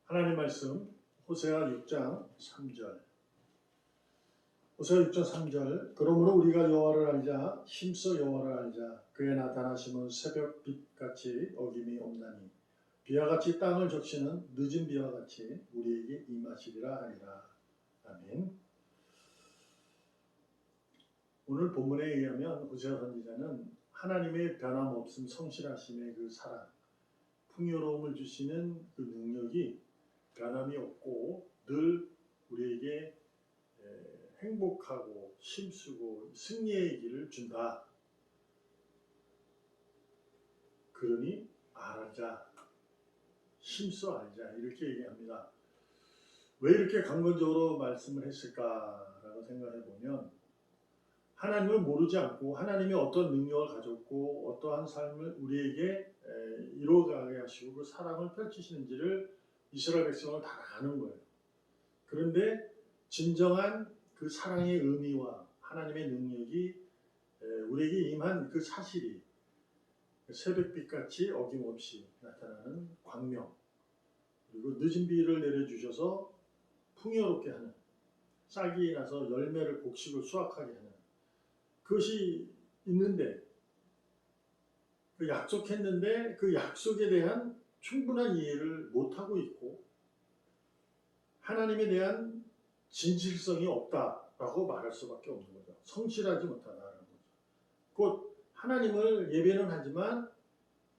하나님 말씀 호세아 6장 3절. 호세아 6장 3절. 그러므로 우리가 여호와를 알자, 힘써 여호와를 알자. 그의 나타나심은 새벽빛같이 어김이 없나니 비와 같이 땅을 적시는 늦은 비와 같이 우리에게 임하시리라 하리라. 아멘. 오늘 본문에 의하면 호세아 선지자는 하나님의 변함없음 성실하심의 그 사랑, 풍요로움을 주시는 그 능력이 변함이 없고 늘 우리에게 행복하고 힘쓰고 승리의 길을 준다. 그러니 알자, 힘써 알자, 이렇게 얘기합니다. 왜 이렇게 강건적으로 말씀을 했을까라고 생각해 보면, 하나님을 모르지 않고 하나님이 어떤 능력을 가졌고 어떠한 삶을 우리에게 이루어가게 하시고 그 사랑을 펼치시는지를 이스라엘 백성을 다 아는 거예요. 그런데 진정한 그 사랑의 의미와 하나님의 능력이 우리에게 임한 그 사실이 새벽빛같이 어김없이 나타나는 광명, 그리고 늦은 비를 내려주셔서 풍요롭게 하는, 싹이 나서 열매를 곡식을 수확하게 하는 그것이 있는데, 그 약속했는데 그 약속에 대한 충분한 이해를 못하고 있고 하나님에 대한 진실성이 없다라고 말할 수밖에 없는 거죠. 성실하지 못하다라는 거죠. 곧 하나님을 예배는 하지만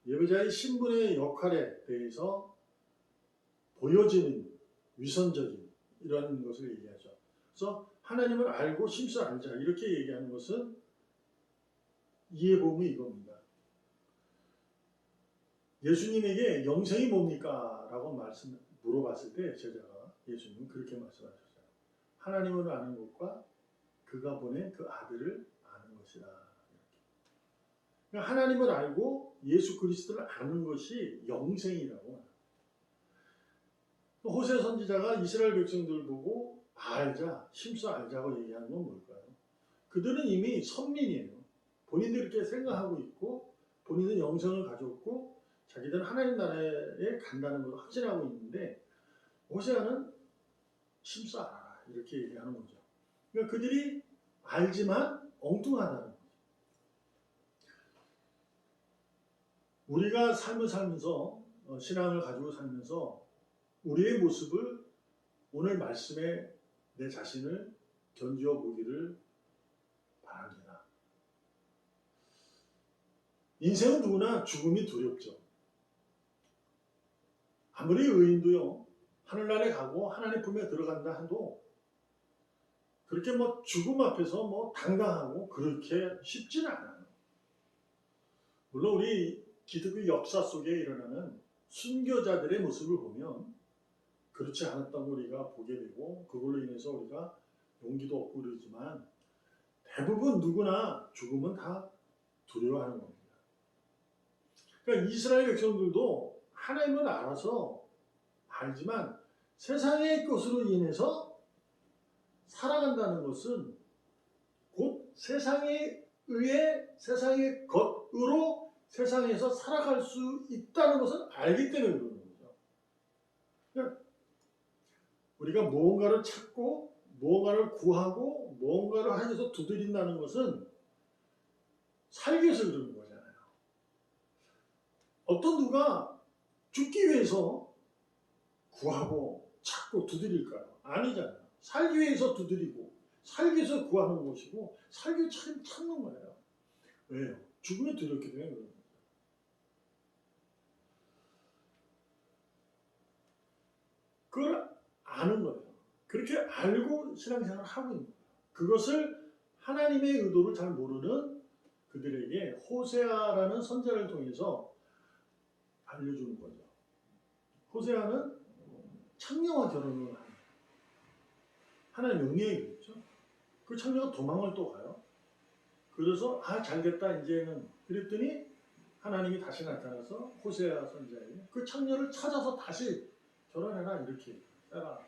예배자의 신분의 역할에 대해서 보여지는 위선적인 이런 것을 얘기하죠. 그래서 하나님을 알고 힘써 알자, 이렇게 얘기하는 것은 이해범위 이겁니다. 예수님에게 영생이 뭡니까? 라고 물어봤을 때 제자가, 예수님은 그렇게 말씀하셨어요. 하나님을 아는 것과 그가 보낸 그 아들을 아는 것이다. 그러니까 하나님을 알고 예수 그리스도를 아는 것이 영생이라고 합니다. 호세아 선지자가 이스라엘 백성들 보고 알자, 힘써 알자고 얘기하는 건 뭘까요? 그들은 이미 선민이에요. 본인들이 이렇게 생각하고 있고 본인은 영생을 가졌고 자기들은 하나님 나라에 간다는 걸 확신하고 있는데, 호세아는 힘써 알아라, 이렇게 얘기하는 거죠. 그러니까 그들이 알지만 엉뚱하다는 거죠. 우리가 삶을 살면서 신앙을 가지고 살면서 우리의 모습을 오늘 말씀에 내 자신을 견주어 보기를 바랍니다. 인생은 누구나 죽음이 두렵죠. 아무리 의인도요, 하늘나라에 가고 하나님 품에 들어간다 해도 그렇게 죽음 앞에서 당당하고 그렇게 쉽지는 않아요. 물론 우리 기독교 역사 속에 일어나는 순교자들의 모습을 보면 그렇지 않았다고 우리가 보게 되고 그걸로 인해서 우리가 용기도 얻고 그러지만, 대부분 누구나 죽음은 다 두려워하는 겁니다. 그러니까 이스라엘 백성들도 하나님을 알아서 알지만 세상의 것으로 인해서 살아간다는 것은 곧 세상에 의해 세상의 것으로 세상에서 살아갈 수 있다는 것을 알기 때문에 그러는 거죠. 그러니까 우리가 무언가를 찾고 무언가를 구하고 무언가를 하면서 두드린다는 것은 살기 위해서 그러는 거잖아요. 어떤 누가 죽기 위해서 구하고 찾고 두드릴까요? 아니잖아요. 살기 위해서 두드리고 살기 위해서 구하는 것이고 살기 위해서 찾는 거예요. 왜요? 죽음에 두렵기 때문에 그런 거예요. 그걸 아는 거예요. 그렇게 알고 신앙생활을 하고 있는 거예요. 그것을 하나님의 의도를 잘 모르는 그들에게 호세아라는 선지자를 통해서 알려주는 거죠. 호세아는 창녀와 결혼을 합니다. 하나님 명령이겠죠. 그 창녀가 도망을 또 가요. 그래서 잘됐다 이제는, 그랬더니 하나님이 다시 나타나서 호세아 선지자에게 그 창녀를 찾아서 다시 결혼해라, 이렇게 해라.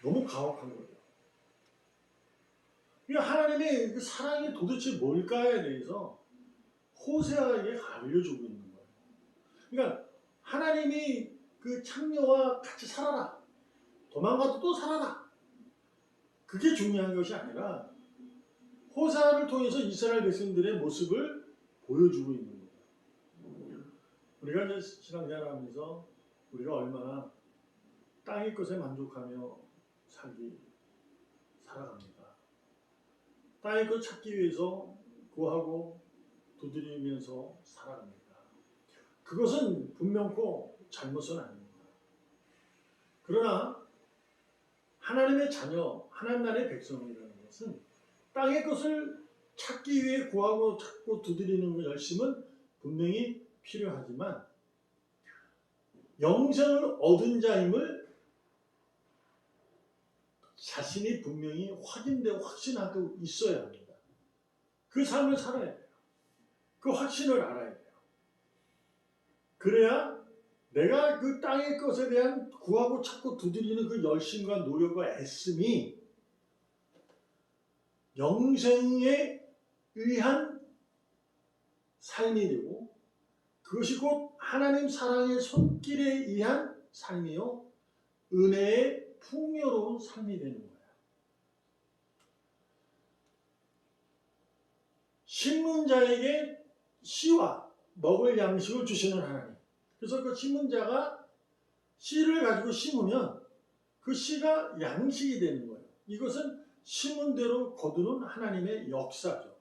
너무 가혹한 거죠. 그러니까 하나님의 그 사랑이 도대체 뭘까에 대해서 호세아에게 알려주고 있는 거예요. 그러니까 하나님이 그 창녀와 같이 살아라. 도망가도 또 살아라. 그게 중요한 것이 아니라 호사를 통해서 이스라엘 백성들의 모습을 보여주고 있는 거예요. 우리가 이제 신앙생활하면서 우리가 얼마나 땅의 것에 만족하며 살아갑니다. 땅의 것 찾기 위해서 구하고 두드리면서 살아갑니다. 그것은 분명코 잘못은 아닙니다. 그러나 하나님의 자녀, 하나님 나라의 백성이라는 것은 땅의 것을 찾기 위해 구하고 찾고 두드리는 열심은 분명히 필요하지만 영생을 얻은 자임을 자신이 분명히 확인되고 확신하고 있어야 합니다. 그 삶을 살아야 돼요. 그 확신을 알아야 돼요. 그래야 내가 그 땅의 것에 대한 구하고 찾고 두드리는 그 열심과 노력과 애씀이 영생에 의한 삶이 되고 그것이 곧 하나님 사랑의 손길에 의한 삶이요 은혜의 풍요로운 삶이 되는 거예요. 심는 자에게 씨와 먹을 양식을 주시는 하나님. 그래서 그 심는 자가 씨를 가지고 심으면 그 씨가 양식이 되는 거예요. 이것은 심은 대로 거두는 하나님의 역사죠.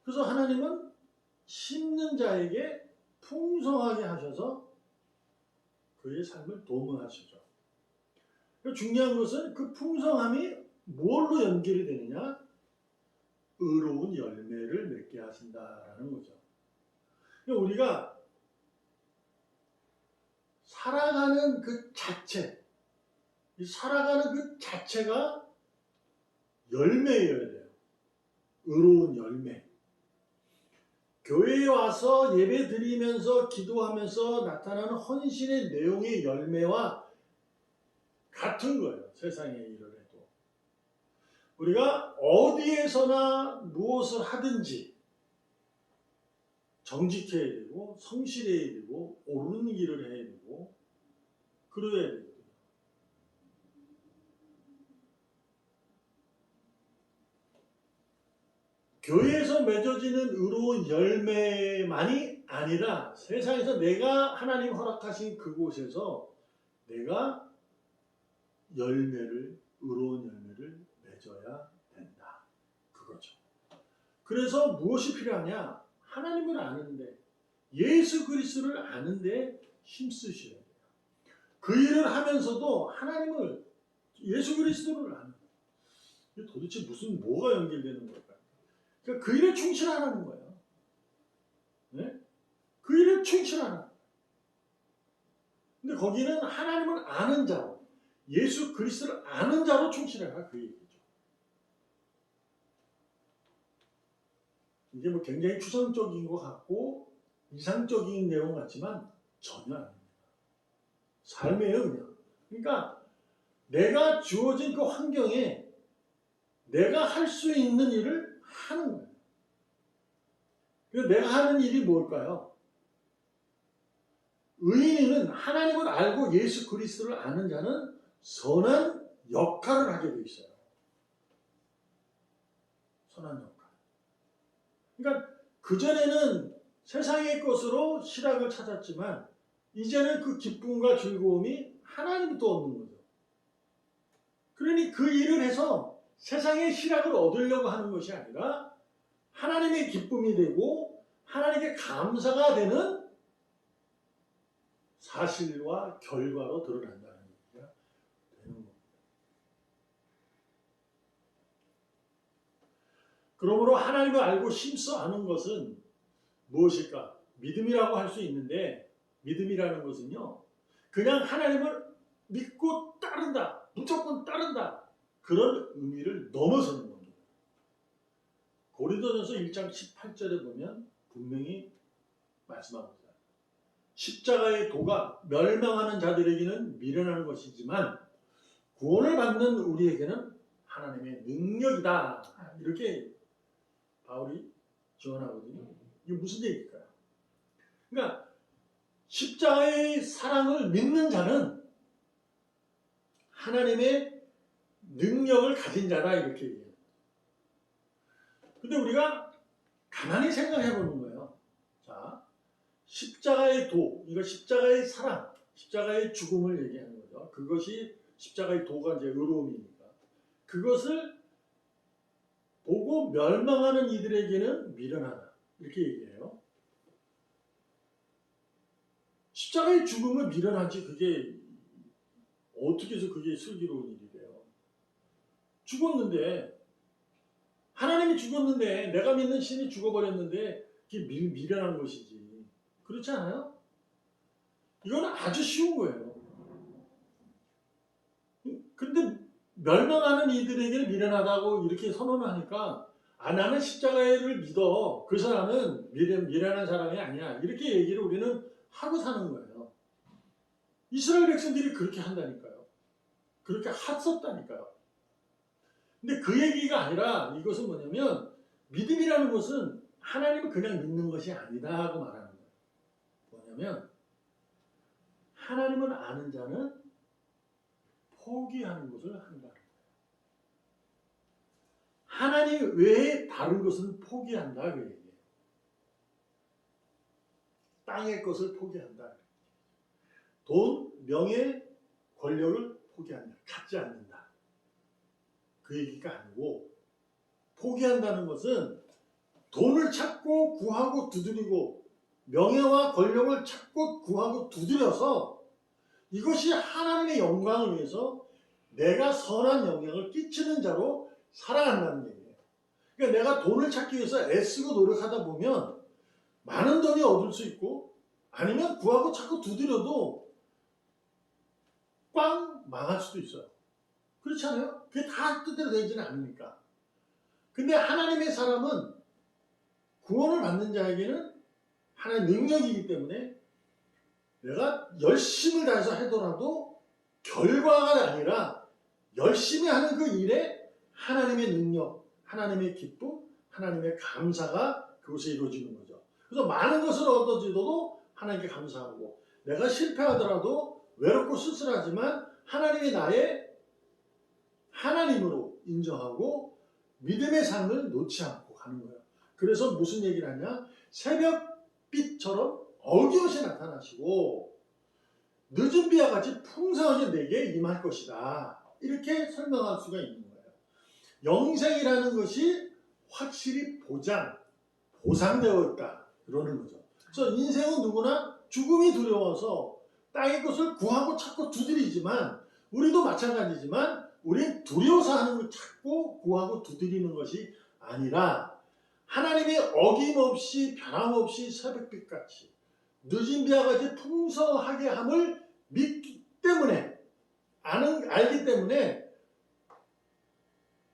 그래서 하나님은 심는 자에게 풍성하게 하셔서 그의 삶을 도모하시죠. 중요한 것은 그 풍성함이 뭘로 연결이 되느냐? 의로운 열매를 맺게 하신다라는 거죠. 우리가 살아가는 그 자체, 살아가는 그 자체가 열매여야 돼요. 의로운 열매. 교회에 와서 예배 드리면서 기도하면서 나타나는 헌신의 내용의 열매와 같은 거예요. 세상에 일을 해도. 우리가 어디에서나 무엇을 하든지 정직해야 되고 성실해야 되고 옳은 길을 해야 되고 그래야 되거든요. 교회에서 맺어지는 의로운 열매만이 아니라 세상에서 내가 하나님 허락하신 그곳에서 내가 의로운 열매를 맺어야 된다. 그거죠. 그래서 무엇이 필요하냐? 하나님을 아는데, 예수 그리스도를 아는데 힘쓰셔야 돼요. 그 일을 하면서도 하나님을, 예수 그리스도를 아는 거예요. 도대체 뭐가 연결되는 걸까요? 그러니까 그 일에 충실하라는 거예요. 네? 그 일에 충실하는 거예요. 근데 거기는 하나님을 아는 자로, 예수 그리스도를 아는 자로 충실해라 그 얘기죠. 이게 뭐 굉장히 추상적인 것 같고 이상적인 내용 같지만 전혀 아닙니다. 삶이에요 그냥. 그러니까 내가 주어진 그 환경에 내가 할 수 있는 일을 하는 거예요. 그래서 내가 하는 일이 뭘까요? 의인은 하나님을 알고 예수 그리스도를 아는 자는 선한 역할을 하게 돼 있어요. 선한 역할. 그러니까 그전에는 세상의 것으로 실학을 찾았지만 이제는 그 기쁨과 즐거움이 하나님부터 얻는 거죠. 그러니 그 일을 해서 세상의 실학을 얻으려고 하는 것이 아니라 하나님의 기쁨이 되고 하나님께 감사가 되는 사실과 결과로 드러난다는 얘기가 되는 겁니다. 그러므로 하나님을 알고 힘써 아는 것은 무엇일까? 믿음이라고 할 수 있는데 믿음이라는 것은요. 그냥 하나님을 믿고 따른다. 무조건 따른다. 그런 의미를 넘어서는 겁니다. 고린도전서 1장 18절에 보면 분명히 말씀합니다. 십자가의 도가 멸망하는 자들에게는 미련한 것이지만 구원을 받는 우리에게는 하나님의 능력이다. 이렇게 바울이 증언하거든요. 이게 무슨 얘기일까요? 그러니까 십자가의 사랑을 믿는 자는 하나님의 능력을 가진 자다 이렇게 얘기해요. 근데 우리가 가만히 생각해 보는 거예요. 자, 십자가의 도, 이거 십자가의 사랑, 십자가의 죽음을 얘기하는 거죠. 그것이 십자가의 도가 이제 의로움이니까. 그것을 보고 멸망하는 이들에게는 미련하다. 이렇게 얘기해요. 십자가의 죽음을 미련하지 그게 어떻게 해서 그게 슬기로운 일이래요. 죽었는데 하나님이 죽었는데 내가 믿는 신이 죽어버렸는데 그게 미련한 것이지. 그렇지 않아요? 이거는 아주 쉬운 거예요. 근데 멸망하는 이들에게는 미련하다고 이렇게 선언을 하니까 나는 십자가를 믿어. 그래서 나는 미련한 사람이 아니야. 이렇게 얘기를 우리는 하고 사는 거예요. 이스라엘 백성들이 그렇게 한다니까요. 그렇게 했었다니까요. 근데 그 얘기가 아니라 이것은 뭐냐면 믿음이라는 것은 하나님을 그냥 믿는 것이 아니다 하고 말하는 거예요. 뭐냐면 하나님을 아는 자는 포기하는 것을 한다. 하나님 외에 다른 것은 포기한다 그 얘기예요. 땅의 것을 포기한다. 돈, 명예, 권력을 포기한다. 갖지 않는다. 그 얘기가 아니고 포기한다는 것은 돈을 찾고 구하고 두드리고 명예와 권력을 찾고 구하고 두드려서 이것이 하나님의 영광을 위해서 내가 선한 영향을 끼치는 자로 살아간다는 얘기예요. 그러니까 내가 돈을 찾기 위해서 애쓰고 노력하다 보면 많은 돈이 얻을 수 있고 아니면 구하고 찾고 두드려도 꽝 망할 수도 있어요. 그렇지 않아요? 그게 다 뜻대로 되지는 않으니까. 근데 하나님의 사람은 구원을 받는 자에게는 하나님의 능력이기 때문에 내가 열심을 다해서 하더라도 결과가 아니라 열심히 하는 그 일에 하나님의 능력, 하나님의 기쁨, 하나님의 감사가 그것에 이루어지는 거죠. 그래서 많은 것을 얻어지더라도 하나님께 감사하고 내가 실패하더라도 외롭고 쓸쓸하지만 하나님이 나의 하나님으로 인정하고 믿음의 삶을 놓지 않고 가는 거예요. 그래서 무슨 얘기를 하냐? 새벽빛처럼 어김없이 나타나시고 늦은 비와 같이 풍성하게 내게 임할 것이다. 이렇게 설명할 수가 있는 거예요. 영생이라는 것이 확실히 보상되어 있다. 그러는 거죠. 그래서 인생은 누구나 죽음이 두려워서 땅의 것을 구하고 찾고 두드리지만 우리도 마찬가지지만 우리는 두려워서 하는 걸 찾고 구하고 두드리는 것이 아니라 하나님이 어김없이 변함없이 새벽빛같이 늦은 비와 같이 풍성하게 함을 믿기 때문에 알기 때문에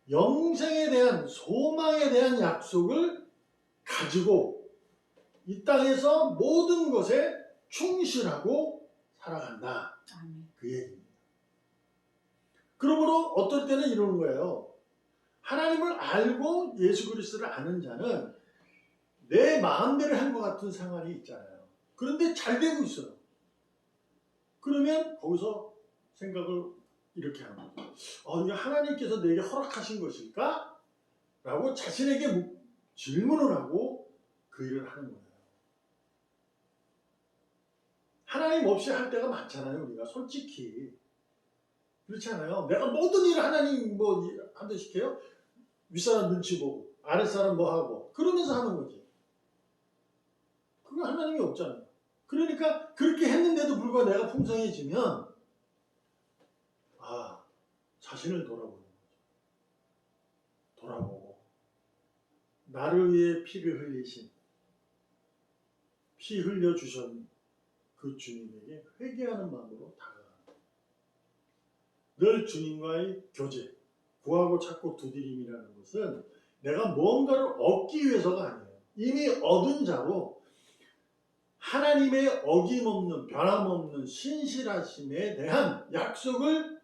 영생에 대한 소망에 대한 약속을 가지고 이 땅에서 모든 것에 충실하고 살아간다. 그 얘기입니다. 그러므로 어떨 때는 이러는 거예요. 하나님을 알고 예수 그리스도를 아는 자는 내 마음대로 한 것 같은 상황이 있잖아요. 그런데 잘 되고 있어요. 그러면 거기서 생각을 이렇게 하는 거죠. 이게 하나님께서 내게 허락하신 것일까? 라고 자신에게 질문을 하고 그 일을 하는 거예요. 하나님 없이 할 때가 많잖아요. 우리가 솔직히. 그렇지 않아요? 내가 모든 일을 하나님 하듯이 시켜요? 윗사람 눈치 보고 아랫사람 뭐 하고 그러면서 하는 거지. 그거 하나님이 없잖아요. 그러니까 그렇게 했는데도 불구하고 내가 풍성해지면 자신을 돌아보는 거죠. 돌아보고 나를 위해 피를 흘리신 피 흘려주신 그 주님에게 회개하는 마음으로 다가갑니다. 늘 주님과의 교제, 구하고 찾고 두드림이라는 것은 내가 뭔가를 얻기 위해서가 아니에요. 이미 얻은 자로 하나님의 어김없는 변함없는 신실하심에 대한 약속을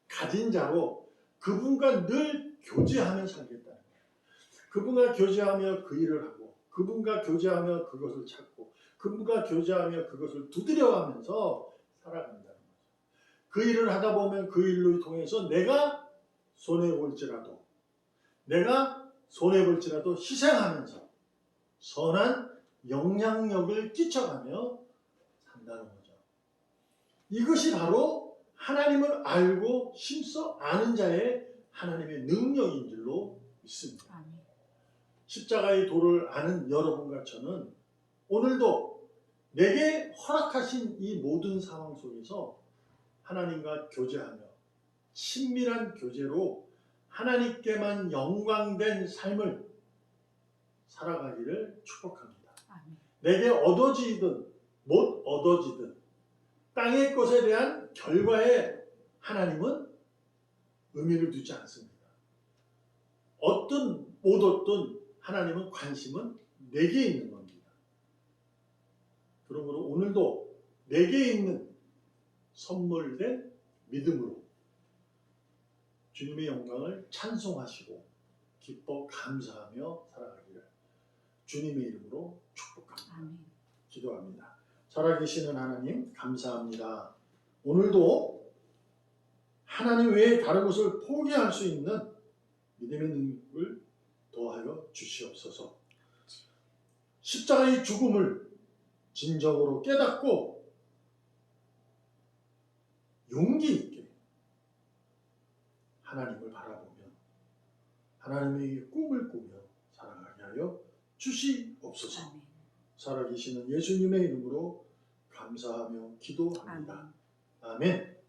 가진 자로 그분과 늘 교제하며 살겠다는 거예요. 그분과 교제하며 그 일을 하고 그분과 교제하며 그것을 찾고 그분과 교제하며 그것을 두드려가면서 살아간다는 거죠. 그 일을 하다 보면 그 일로 통해서 내가 손해볼지라도 희생하면서 선한 영향력을 끼쳐가며 산다는 거죠. 이것이 바로 하나님을 알고 힘써 아는 자의 하나님의 능력인 줄로 믿습니다. 아멘. 십자가의 도를 아는 여러분과 저는 오늘도 내게 허락하신 이 모든 상황 속에서 하나님과 교제하며 친밀한 교제로 하나님께만 영광된 삶을 살아가기를 축복합니다. 아멘. 내게 얻어지든 못 얻어지든 땅의 것에 대한 결과에 하나님은 의미를 두지 않습니다. 어떤 못 얻든 하나님은 관심은 내게 있는 겁니다. 그러므로 오늘도 내게 있는 선물된 믿음으로 주님의 영광을 찬송하시고 기뻐 감사하며 살아가기를 주님의 이름으로 축복합니다. 아멘. 기도합니다. 살아계시는 하나님 감사합니다. 오늘도 하나님 외에 다른 것을 포기할 수 있는 믿음의 능력을 더하여 주시옵소서. 십자가의 죽음을 진정으로 깨닫고 용기 있게 하나님을 바라보며 하나님의 꿈을 꾸며 살아가게 하여 주시옵소서. 아멘. 살아계시는 예수님의 이름으로 감사하며 기도합니다. 아멘. 아멘.